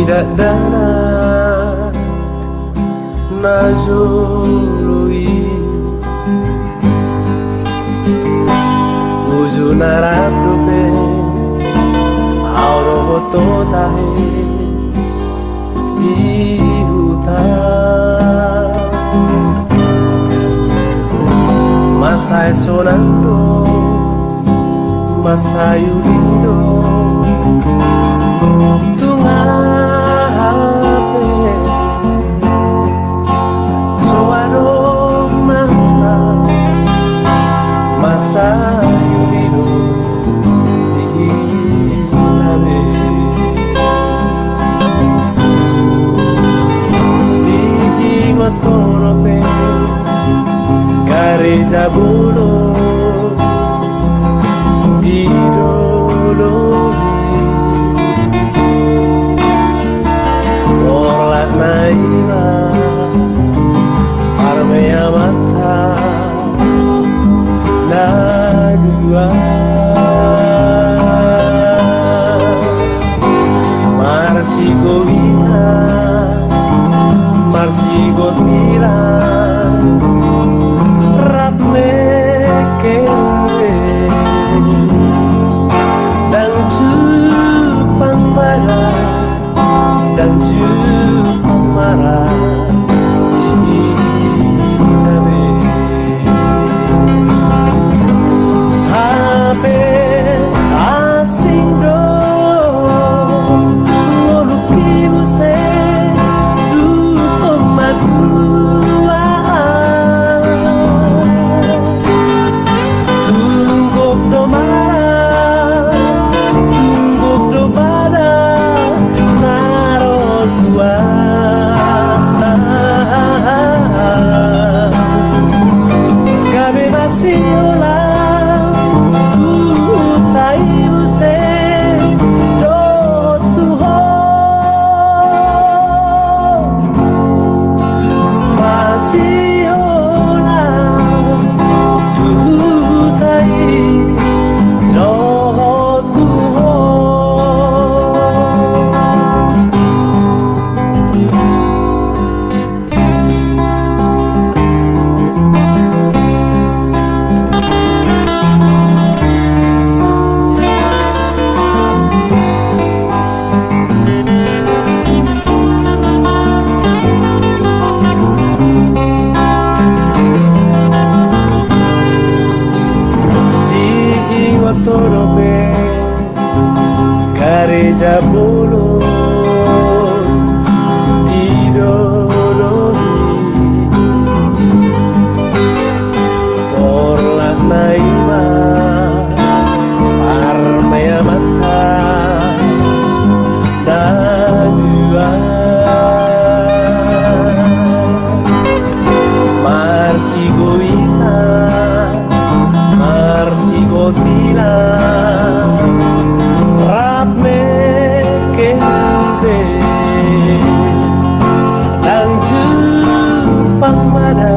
tidak dana nazului Uzunarap dope Auro bototahe Ihuta Masai sonando Masai unido Tungape Soano mana Masai unido Ihinabe Ihingotorope Gareza bulu Idolohi Orlat naiva Armea mata Nadua Marsigo vita Marsigo tira Rap me kere Dan cupang marah Dan cupang marah Torope Gareza bulu Idolohi Orlat naiva Armea mata Nadua Marsigo vita Marsigo tira Rap me kende Dan cupang mana